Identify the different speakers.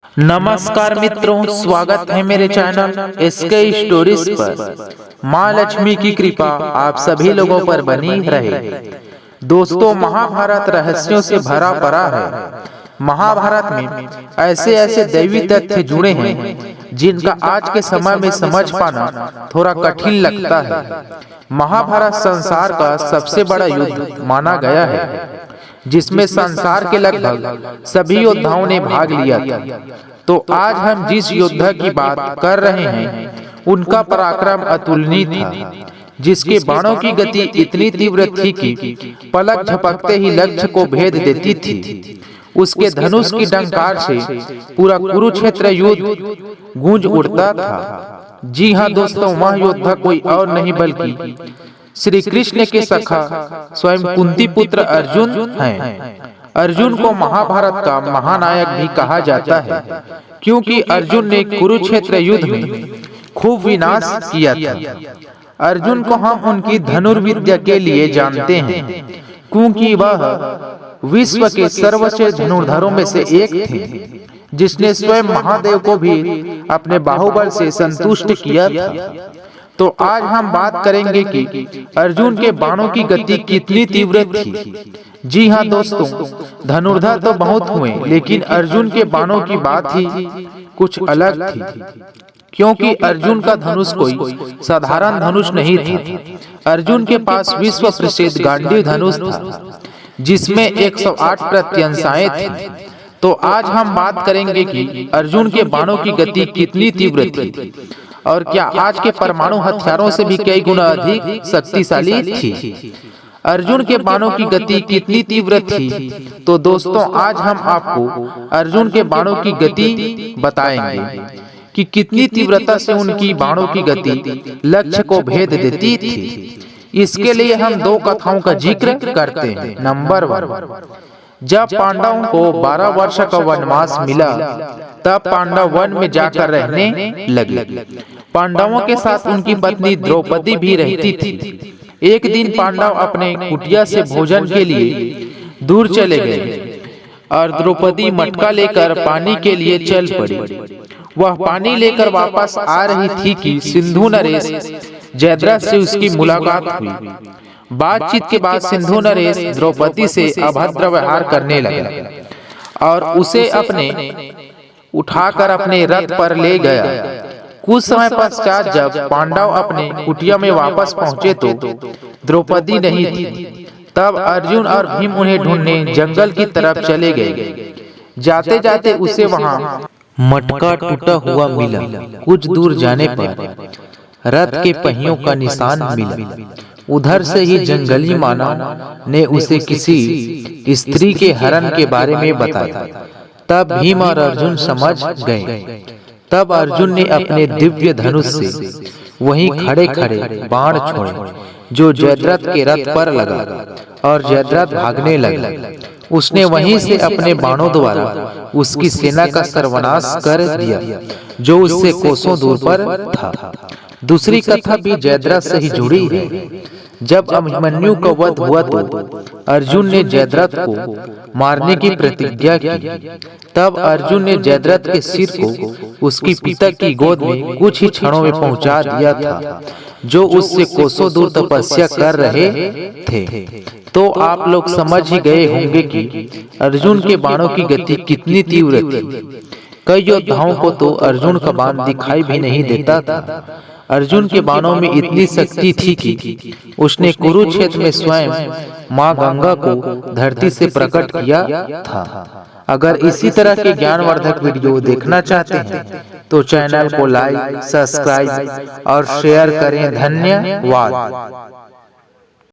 Speaker 1: नमस्कार मित्रों, स्वागत है मेरे चैनल एसके स्टोरीज पर। माँ लक्ष्मी की कृपा आप सभी लोगों पर बनी रहे। दोस्तों, महाभारत रहस्यों से भरा पड़ा है। महाभारत में ऐसे ऐसे दैवी तथ्य जुड़े हैं जिनका आज के समय में समझ पाना थोड़ा कठिन लगता है। महाभारत संसार का सबसे बड़ा युद्ध माना गया है, जिसमें संसार के लगभग सभी योद्धाओं ने भाग लिया था। तो आज हम जिस योद्धा की बात कर रहे हैं, उनका पराक्रम अतुलनीय था, जिसके बाणों की गति इतनी तीव्र थी कि पलक झपकते ही लक्ष्य को भेद देती थी। उसके धनुष की डंकार से पूरा कुरुक्षेत्र युद्ध गूंज उठता था। जी हाँ दोस्तों, वह योद्धा कोई और नहीं बल्कि श्री कृष्ण के सखा स्वयं कुंती पुत्र अर्जुन हैं। अर्जुन को महाभारत का महानायक भी कहा जाता है, क्योंकि अर्जुन ने कुरुक्षेत्र युद्ध में खूब विनाश किया था। अर्जुन को हम उनकी धनुर्विद्या के लिए जानते हैं, क्योंकि वह विश्व के सर्वश्रेष्ठ धनुर्धरों में से एक थे, जिसने स्वयं महादेव को भी अपने बाहुबल से संतुष्ट किया था। तो आज हम बात करेंगे कि अर्जुन के बाणों की गति कितनी तीव्र थी। जी हाँ दोस्तों, धनुर्धर तो बहुत हुए, लेकिन अर्जुन के बाणों की बात ही कुछ अलग थी, क्योंकि अर्जुन का धनुष कोई साधारण धनुष नहीं था। अर्जुन के पास विश्व प्रसिद्ध गांडीव धनुष था, जिसमें 108 प्रत्यंशाएं थी। तो आज हम बात करेंगे कि अर्जुन के बाणों की गति कितनी तीव्र थी और क्या आज के परमाणु हथियारों से भी कई गुना अधिक शक्तिशाली थी। अर्जुन के बाणों की गति कितनी तीव्र थी, तो दोस्तों आज हम आपको अर्जुन के बाणों की गति बताएंगे कि कितनी तीव्रता से उनकी बाणों की गति लक्ष्य को भेद देती थी। इसके लिए हम दो कथाओं का जिक्र करते हैं। नंबर 1, जब पांडवों को 12 वर्ष का वनवास मिला, तब पांडव वन में जाकर रहने लगे। पांडवों के साथ उनकी पत्नी द्रौपदी भी रहती थी। एक दिन पांडव अपने कुटिया से भोजन के लिए दूर चले गए और द्रौपदी मटका लेकर पानी के लिए चल पड़ी। वह पानी लेकर वापस आ रही थी कि सिंधु नरेश जयद्रथ से उसकी मुलाकात हुई। बातचीत के बाद सिंधु नरेश द्रौपदी से अभद्र व्यवहार करने लगा और उसे उठाकर अपने रथ पर ले गया। कुछ समय पश्चात जब पांडव अपने कुटिया में वापस पहुंचे तो द्रौपदी नहीं थी। तब अर्जुन और भीम उन्हें ढूंढने जंगल की तरफ चले गए। जाते जाते उसे वहां मटका टूटा हुआ मिला। कुछ दूर जाने पर रथ के पहियों का निशान मिला। उधर से ही जंगली मानव ने उसे किसी स्त्री के हरण के बारे में बताया। तब भीम और अर्जुन समझ गए। तब अर्जुन ने अपने दिव्य धनुष से वहीं खड़े खड़े बाण छोड़े, जो जयद्रथ के रथ पर लगा और जयद्रथ भागने लगा। उसने वहीं से अपने बाणों द्वारा उसकी सेना का सर्वनाश कर दिया, जो उससे कोसों दूर पर था। दूसरी कथा भी जयद्रथ से ही जुड़ी है। जब अभिमन्यु का वध हुआ तो अर्जुन ने जयद्रथ को मारने की प्रतिज्ञा की। तब अर्जुन ने जयद्रथ के सिर को उसकी पिता की गोद में कुछ ही क्षणों में पहुंचा दिया था, जो उससे कोसों दूर तपस्या कर रहे थे। तो आप लोग समझ ही गए होंगे कि अर्जुन के बाणों की गति कितनी तीव्र थी। कई योद्धाओं को तो अर्जुन का बाण दिखाई भी नहीं देता था। अर्जुन के बाणों में इतनी शक्ति थी कि उसने कुरुक्षेत्र में स्वयं मां गंगा को धरती से प्रकट किया था। अगर इसी तरह के ज्ञानवर्धक वीडियो देखना चाहते हैं तो चैनल को लाइक, सब्सक्राइब और शेयर करें। धन्यवाद।